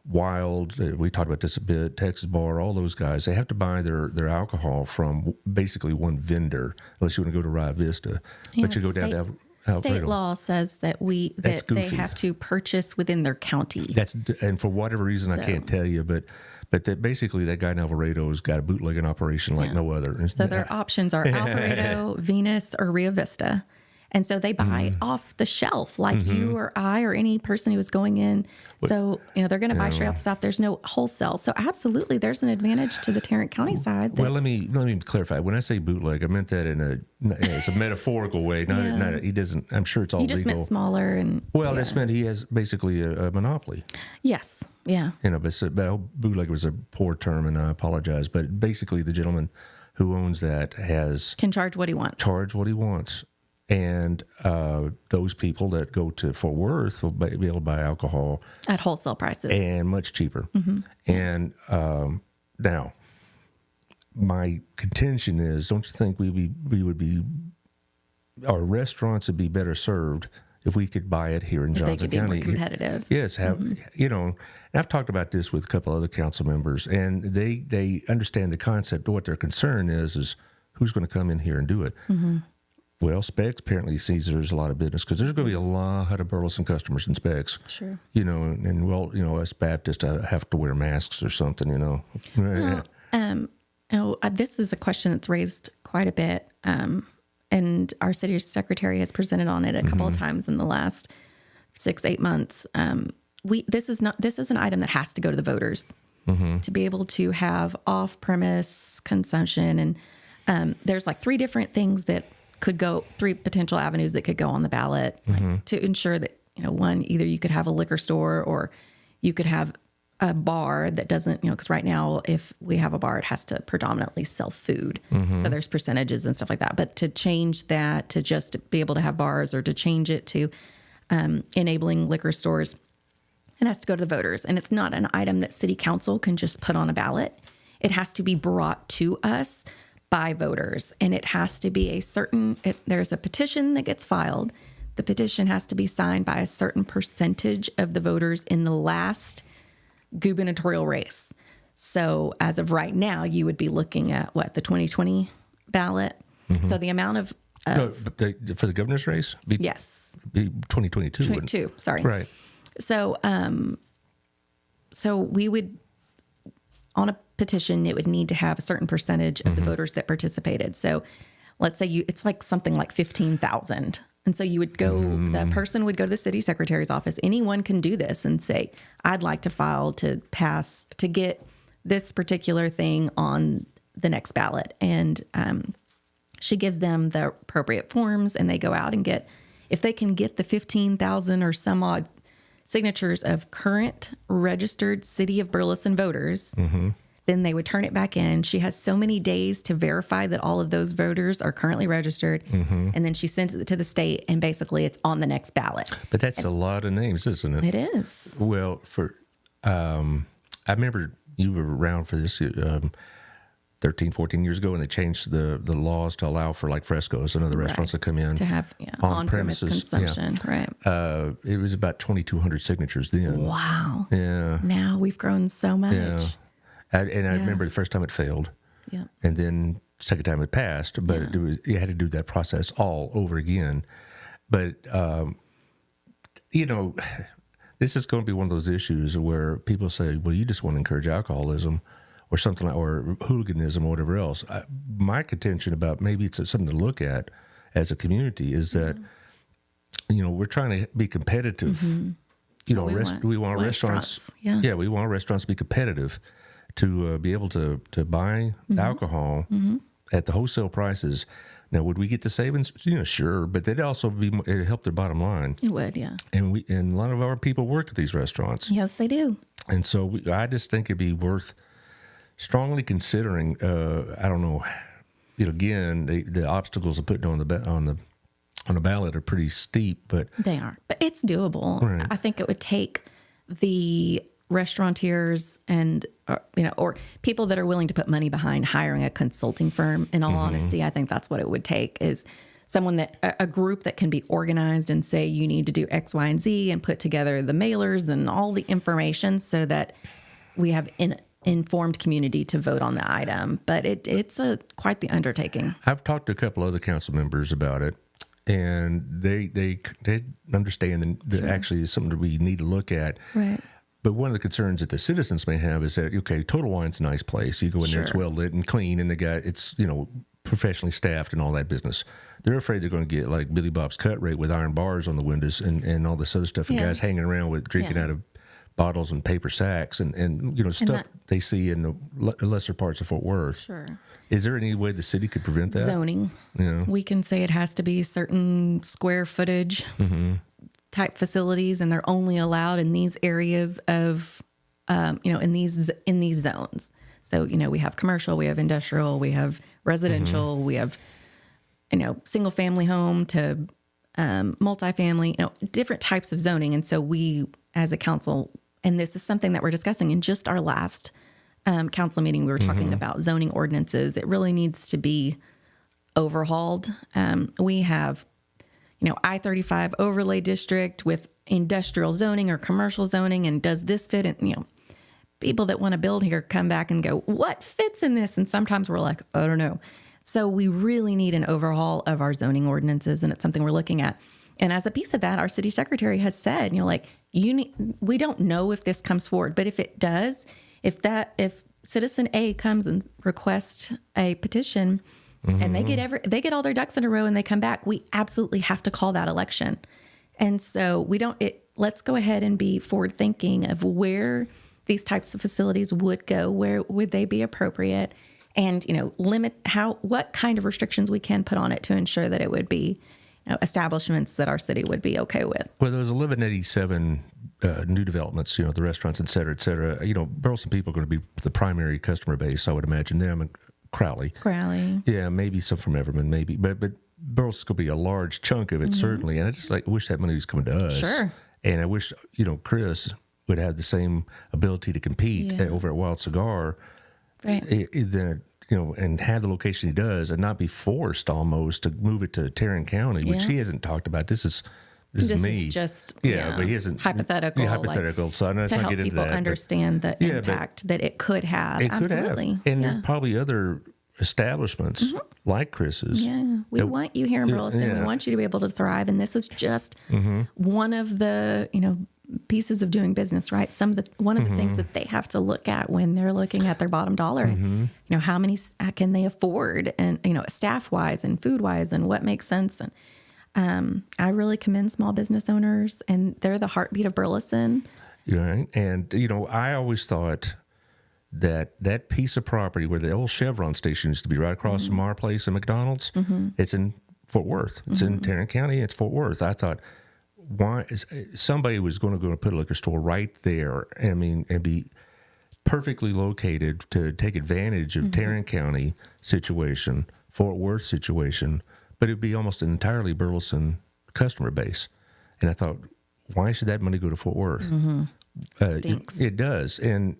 Wild, we talked about this a bit, Texas Bar, all those guys, they have to buy their alcohol from basically one vendor, unless you want to go to Rio Vista. Yeah, but you go down to Alfredo. State law says that they have to purchase within their county. And for whatever reason, I can't tell you, but that basically that guy in Alvaredo's got a bootlegging operation like no other. So their options are Alvaredo, Venus, or Rio Vista. And so they buy off the shelf like you or I or any person who is going in. So, they're going to buy straight off the stuff. There's no wholesale. So absolutely, there's an advantage to the Tarrant County side. Well, let me clarify. When I say bootleg, I meant that it's a metaphorical way. Not he doesn't, I'm sure it's all legal. You just meant smaller. That's meant he has basically a monopoly. Yes. Yeah. But bootleg was a poor term, and I apologize. But basically, the gentleman who owns that can charge what he wants. And those people that go to Fort Worth will be able to buy alcohol at wholesale prices and much cheaper. And now, my contention is, don't you think our restaurants would be better served if we could buy it here in Johnson County? They could be more competitive. Yes, I've talked about this with a couple other council members, and they understand the concept. What their concern is who's going to come in here and do it. Well, Specs apparently sees there's a lot of business because there's going to be a lot of Burleson customers in Specs. Sure. Us Baptists have to wear masks or something, Well, this is a question that's raised quite a bit, and our city secretary has presented on it a couple of times in the last 6-8 months. This is an item that has to go to the voters to be able to have off-premise consumption, and there's like 3 different things that could go, 3 potential avenues that could go on the ballot to ensure that, one, either you could have a liquor store or you could have a bar that doesn't, because right now if we have a bar, it has to predominantly sell food. So there's percentages and stuff like that. But to change that to just be able to have bars, or to change it to enabling liquor stores, it has to go to the voters. And it's not an item that city council can just put on a ballot. It has to be brought to us by voters, and it has to be there's a petition that gets filed. The petition has to be signed by a certain percentage of the voters in the last gubernatorial race. So as of right now, you would be looking at the 2020 ballot. So the amount of for the governor's race? Yes. 2022. 22, sorry. Right. So, so we would, on a petition, it would need to have a certain percentage of the voters that participated. So let's say it's like something like 15,000. And so you would go, the person would go to the city secretary's office. Anyone can do this and say, I'd like to file to get this particular thing on the next ballot. And she gives them the appropriate forms, and they go out and if they can get the 15,000 or some odd signatures of current registered City of Burleson voters, then they would turn it back in. She has so many days to verify that all of those voters are currently registered. And then she sends it to the state, and basically it's on the next ballot. But that's a lot of names, isn't it? It is. Well, I remember you were around for this 13, 14 years ago, and they changed the laws to allow for like Fresco's and other restaurants that come in to have on-premise consumption. Right. It was about 2,200 signatures then. Wow. Yeah. Now we've grown so much. Yeah. I remember the first time it failed. Yeah. And then second time it passed, but you had to do that process all over again. But this is going to be one of those issues where people say, well, you just want to encourage alcoholism or something like, or hooliganism or whatever else. My contention about maybe it's something to look at as a community is that we're trying to be competitive. We want restaurants. Yeah. We want restaurants to be competitive, to be able to buy alcohol at the wholesale prices. Now, would we get the savings? Sure, but it'd also it'd help their bottom line. It would, yeah. And a lot of our people work at these restaurants. Yes, they do. And so I just think it'd be worth strongly considering. I don't know. Again, the obstacles of putting on the ballot are pretty steep, but they are. But it's doable. Right. I think it would take the restaurateurs and or people that are willing to put money behind hiring a consulting firm. In all honesty, I think that's what it would take, is someone a group that can be organized and say, you need to do X, Y, and Z, and put together the mailers and all the information so that we have an informed community to vote on the item. But it's quite the undertaking. I've talked to a couple other council members about it, and they understand that actually is something that we need to look at. Right. But one of the concerns that the citizens may have is that, okay, Total Wine's a nice place. You go in there, it's well lit and clean, and it's professionally staffed and all that business. They're afraid they're going to get like Billy Bob's Cut Rate with iron bars on the windows and all this other stuff, and guys hanging around with drinking out of bottles and paper sacks and stuff they see in the lesser parts of Fort Worth. Sure. Is there any way the city could prevent that? Zoning. Yeah. We can say it has to be certain square footage type facilities, and they're only allowed in these areas of, in these zones. So, we have commercial, we have industrial, we have residential, we have, single family home to multifamily, different types of zoning. And so we, as a council, and this is something that we're discussing in just our last council meeting, we were talking about zoning ordinances. It really needs to be overhauled. We have, I-35 overlay district with industrial zoning or commercial zoning, and does this fit in, people that want to build here come back and go, what fits in this? And sometimes we're like, I don't know. So we really need an overhaul of our zoning ordinances, and it's something we're looking at. And as a piece of that, our city secretary has said, we don't know if this comes forward, but if it does, if citizen A comes and requests a petition and they get all their ducks in a row and they come back, we absolutely have to call that election. And so let's go ahead and be forward thinking of where these types of facilities would go, where would they be appropriate, and limit what kind of restrictions we can put on it to ensure that it would be establishments that our city would be okay with. Well, there was 1187 new developments, the restaurants, et cetera, et cetera. Burleson people are going to be the primary customer base, I would imagine them, and Crowley. Yeah, maybe some from Everman, maybe. But Burleson's going to be a large chunk of it, certainly. And I just wish that money was coming to us. Sure. And I wish, Chris would have the same ability to compete over at Wild Cigar. Right. And have the location he does, and not be forced almost to move it to Tarrant County, which he hasn't talked about. This is me. Is just but he hasn't hypothetical. Hypothetical. So I know to not help get into people that, understand the impact that it could have. It Absolutely. could have, and there's probably other establishments like Chris's. Yeah, we want you here in Burleson. We want you to be able to thrive, and this is just one of the pieces of doing business, right? One of the things that they have to look at when they're looking at their bottom dollar. How many can they afford, and staff wise and food wise, and what makes sense. And I really commend small business owners, and they're the heartbeat of Burleson. Right, and I always thought that piece of property where the old Chevron station used to be, right across from our place in McDonald's, it's in Fort Worth. It's in Tarrant County. It's Fort Worth. I thought, why somebody was going to go and put a liquor store right there? And be perfectly located to take advantage of Tarrant County situation, Fort Worth situation, but it'd be almost an entirely Burleson customer base. And I thought, why should that money go to Fort Worth? Stinks. It does. And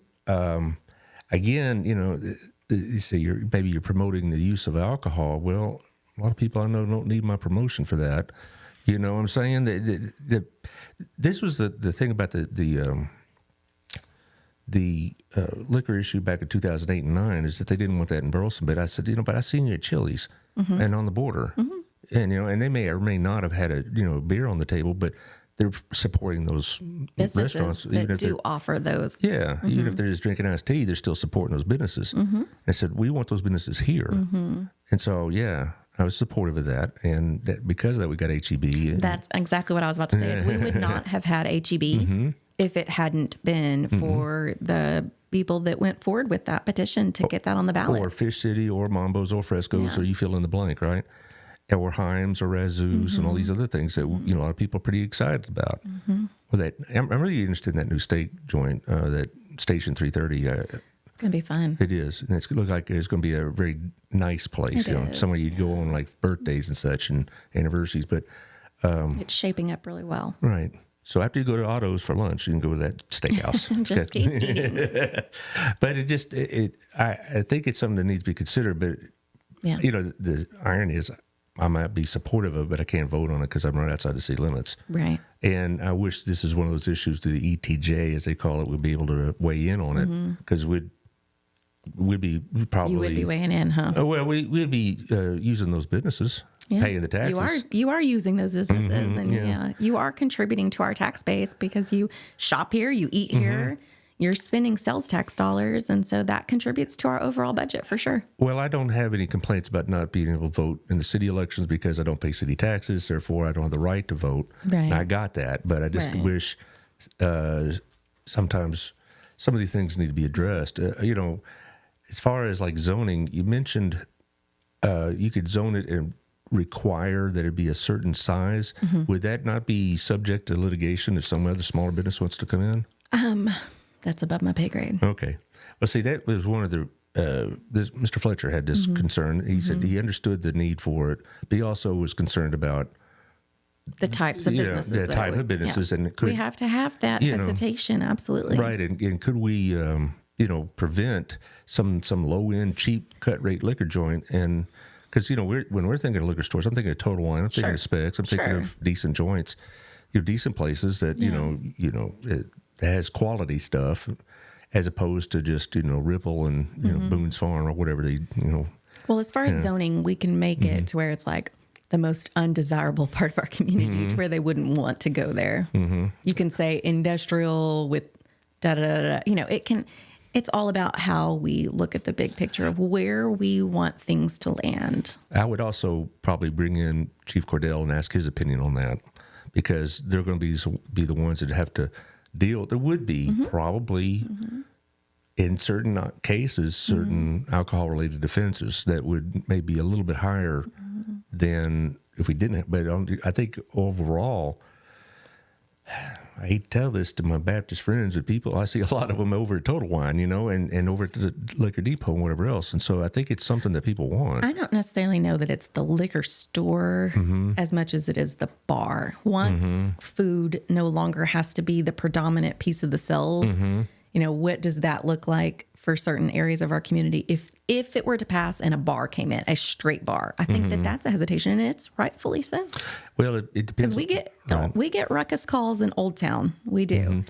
again, you say maybe you're promoting the use of alcohol. Well, a lot of people I know don't need my promotion for that. You know what I'm saying? This was the thing about the liquor issue back in 2008 and 9 is that they didn't want that in Burleson. But I said, but I seen you at Chili's and on the border, and and they may or may not have had a beer on the table, but they're supporting those businesses restaurants that do offer those. Yeah, even if they're just drinking iced tea, they're still supporting those businesses. I said, we want those businesses here, and so I was supportive of that, and because of that, we got HEB. That's exactly what I was about to say. Is we would not have had HEB if it hadn't been for the people that went forward with that petition to get that on the ballot. Or Fish City, or Mambo's, or Fresco's, or you fill in the blank, right? Or Himes, or Razoo's, and all these other things that a lot of people are pretty excited about. Well, I'm really interested in that new steak joint, that Station 330. It's gonna be fun. It is, and it's look like it's going to be a very nice place. It is. Somewhere you'd go on like birthdays and such and anniversaries. But It's shaping up really well. right. So after you go to Otto's for lunch, you can go to that steakhouse. Just keep eating. But I think it's something that needs to be considered. But Yeah. the irony is, I might be supportive of it, but I can't vote on it because I'm right outside the city limits. Right. And I wish this is one of those issues that the ETJ, as they call it, would be able to weigh in on it, because we'd be probably You would be weighing in, huh? Oh, well, we'd be using those businesses, paying the taxes. You are using those businesses, and you are contributing to our tax base because you shop here, you eat here, you're spending sales tax dollars, and so that contributes to our overall budget for sure. Well, I don't have any complaints about not being able to vote in the city elections because I don't pay city taxes. Therefore, I don't have the right to vote. Right. And I got that, but I just Right. wish sometimes some of these things need to be addressed. As far as like zoning, you mentioned you could zone it and require that it be a certain size. Would that not be subject to litigation if some other smaller business wants to come in? That's above my pay grade. Okay. Well, see, that was one of the Mr. Fletcher had this concern. He said he understood the need for it, but he also was concerned about The types of businesses. the that type we- of businesses, yeah. and we have to have that hesitation. Absolutely. right, and could we, prevent some low end, cheap cut rate liquor joint, and because when we're thinking of liquor stores, I'm thinking of Total Wine, I'm thinking Sure. of Specs, I'm thinking Sure. of decent joints, decent places that it has quality stuff, as opposed to just Ripple and Boone's Farm or whatever they. Well, as far as zoning, we can make it to where it's like the most undesirable part of our community, to where they wouldn't want to go there. You can say industrial with da da da da. It can. It's all about how we look at the big picture of where we want things to land. I would also probably bring in Chief Cordell and ask his opinion on that, because they're going to be the ones that have to deal. There would be probably in certain cases, certain alcohol related offenses that would maybe a little bit higher than if we didn't. But I think overall, I hate to tell this to my Baptist friends, but I see a lot of them over at Total Wine, and over at the Liquor Depot and whatever else. And so I think it's something that people want. I don't necessarily know that it's the liquor store as much as it is the bar. Once food no longer has to be the predominant piece of the sales, what does that look like for certain areas of our community? If it were to pass and a bar came in, a straight bar, I think that's a hesitation, and it's rightfully so. Well, it depends. Because we get ruckus calls in Old Town. We do.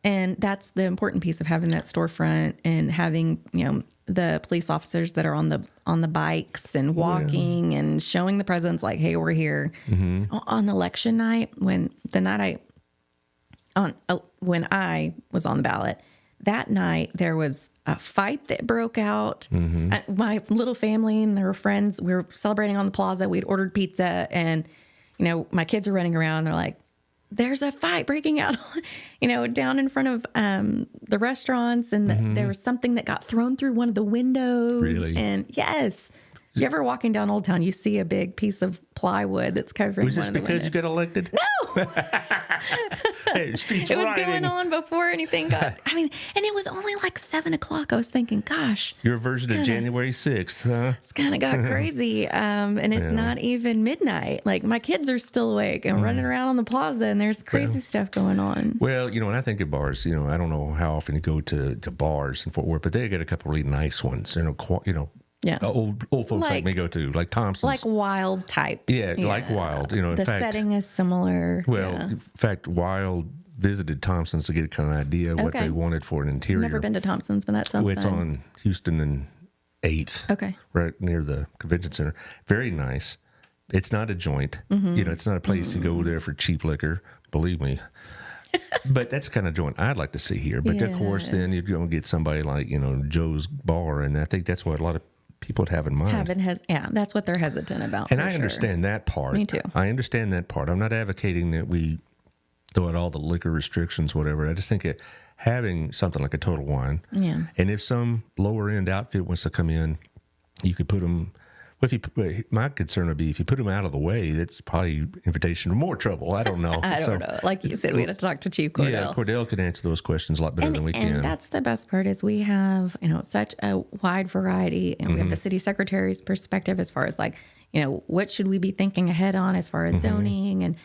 And that's the important piece of having that storefront and having, the police officers that are on the bikes and walking and showing the presence like, hey, we're here. On election night, when I was on the ballot, that night there was a fight that broke out. My little family and their friends, we were celebrating on the plaza. We'd ordered pizza, and my kids are running around. They're like, there's a fight breaking out, down in front of the restaurants. And there was something that got thrown through one of the windows. Really? And yes. If you're ever walking down Old Town, you see a big piece of plywood that's covering Was this one of the because you windows. got elected? No! Hey, streets It was rioting. going on before anything got, and it was only like 7:00. I was thinking, gosh, Your version of January 6th, huh? it's kind of got crazy. And it's not even midnight. Like, my kids are still awake and running around on the plaza, and there's crazy stuff going on. Well, when I think of bars, I don't know how often you go to bars in Fort Worth, but they got a couple really nice ones. Yeah. Old folks like me go to, like Thompson's. Like Wild type. Yeah, like Wild. In the fact, setting is similar. well, Yeah. in fact, Wild visited Thompson's to get a kind of idea of what Okay. they wanted for an interior. Never been to Thompson's, but that sounds Well, it's fun. on Houston and 8th. Okay. Right near the convention center. Very nice. It's not a joint. It's not a place to go there for cheap liquor, believe me. But that's the kind of joint I'd like to see here. But of course, then you're going to get somebody like, Joe's Bar. And I think that's what a lot of people would have in mind. That's what they're hesitant about. And I understand that part. Me too. I understand that part. I'm not advocating that we throw out all the liquor restrictions, whatever. I just think having something like a Total Wine, and if some lower end outfit wants to come in, you could put them. My concern would be if you put them out of the way, that's probably invitation to more trouble. I don't know. I don't know. Like you said, we had to talk to Chief Cordell. Yeah, Cordell can answer those questions a lot better than we can. And that's the best part is we have, such a wide variety, and we have the city secretary's perspective as far as like, what should we be thinking ahead on as far as zoning, and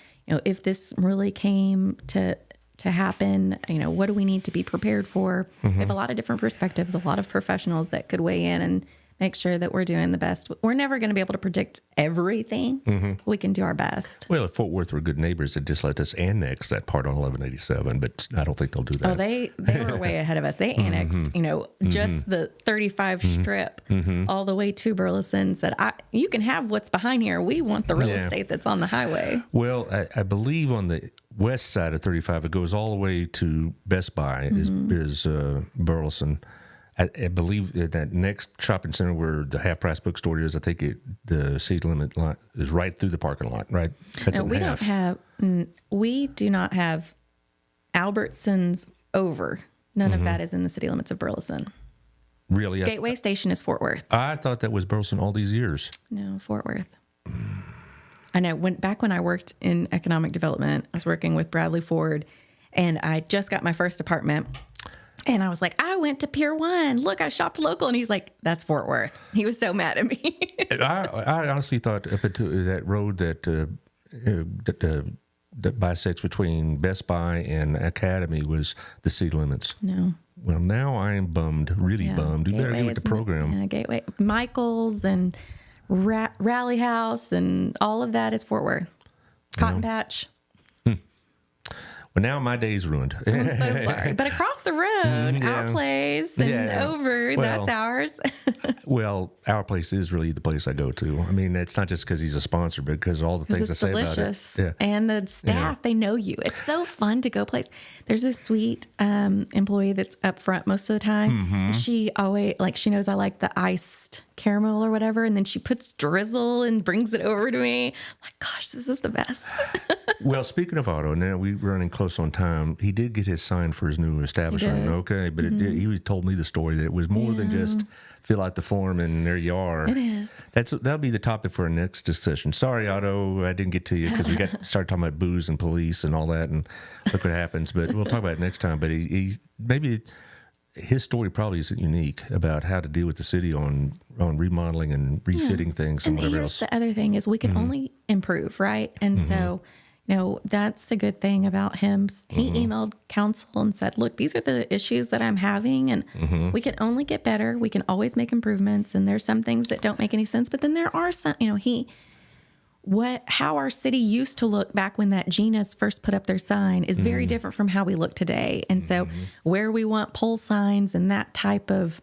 if this really came to happen, what do we need to be prepared for? We have a lot of different perspectives, a lot of professionals that could weigh in and make sure that we're doing the best. We're never going to be able to predict everything. We can do our best. Well, if Fort Worth were good neighbors, they'd just let us annex that part on 1187, but I don't think they'll do that. Oh, they were way ahead of us. They annexed, just the 35 strip all the way to Burleson. Said, you can have what's behind here. We want the real estate that's on the highway. Well, I believe on the west side of 35, it goes all the way to Best Buy is Burleson. I believe that next shopping center where the half price bookstore is, I think the city limit lot is right through the parking lot, right? That's we do not have Albertsons over. None of that is in the city limits of Burleson. Really? Gateway Station is Fort Worth. I thought that was Burleson all these years. No, Fort Worth. I know back when I worked in economic development, I was working with Bradley Ford, and I just got my first apartment. And I was like, I went to Pier 1. Look, I shopped local. And he's like, that's Fort Worth. He was so mad at me. I honestly thought up into that road that bisects between Best Buy and Academy was the city limits. No. Well, now I am bummed, really bummed. You better get with the program. Yeah, Gateway. Michael's and Rally House and all of that is Fort Worth. Cotton Patch. Well, now my day's ruined. I'm so sorry. But across the road, our place and over, that's ours. Well, our place is really the place I go to. I mean, it's not just because he's a sponsor, but because all the things I say delicious. about it. Yeah. And the staff, they know you. It's so fun to go place. There's a sweet employee that's up front most of the time. She always, she knows I like the iced caramel or whatever, and then she puts drizzle and brings it over to me. I'm like, gosh, this is the best. Well, speaking of Otto, now we're running close on time. He did get his sign for his new establishment. Okay, but he told me the story that it was more than just fill out the form and there you are. It is. That'll be the topic for our next discussion. Sorry, Otto, I didn't get to you because we started talking about booze and police and all that, and look what happens. But we'll talk about it next time. But he's maybe his story probably isn't unique about how to deal with the city on remodeling and refitting things and whatever else. The other thing is we can only improve, right? And so, that's a good thing about him. He emailed council and said, look, these are the issues that I'm having, and we can only get better. We can always make improvements, and there's some things that don't make any sense. But then there are some, how our city used to look back when that Gina's first put up their sign is very different from how we look today. And so where we want pole signs and that type of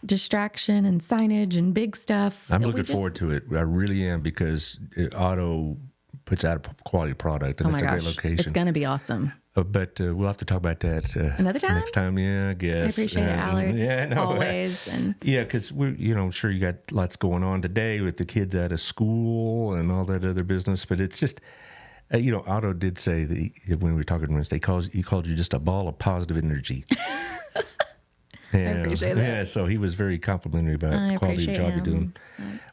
distraction and signage and big stuff. I'm looking forward to it. I really am, because Otto puts out a quality product, and it's a great location. It's going to be awesome. But we'll have to talk about that another time. Next time, I guess. I appreciate it, Allard. Always. Because I'm sure you got lots going on today with the kids out of school and all that other business. But it's just, Otto did say that when we were talking Wednesday, he called you just a ball of positive energy. I appreciate that. Yeah, so he was very complimentary about the quality of the job you're doing.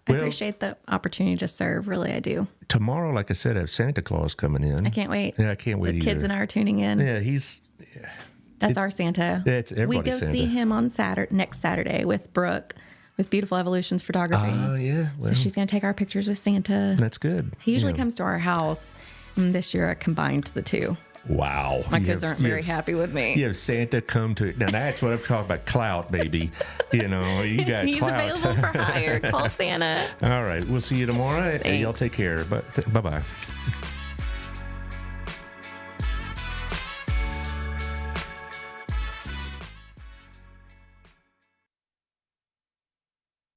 I appreciate the opportunity to serve. Really, I do. Tomorrow, like I said, I have Santa Claus coming in. I can't wait. Yeah, I can't wait the either. kids and I are tuning in. Yeah, that's our Santa. Yeah, it's everybody's Santa. We go see him on next Saturday with Brooke, with Beautiful Evolutions Photography. Oh, yeah. Well, so she's going to take our pictures with Santa. That's good. He usually comes to our house. This year, I combined the two. Wow. My kids aren't very happy with me. You have Santa come to it. Now, that's what I'm talking about, clout, baby. You got He's clout. He's available for hire. Call Santa. All right. We'll see you tomorrow. Y'all take care. Bye-bye.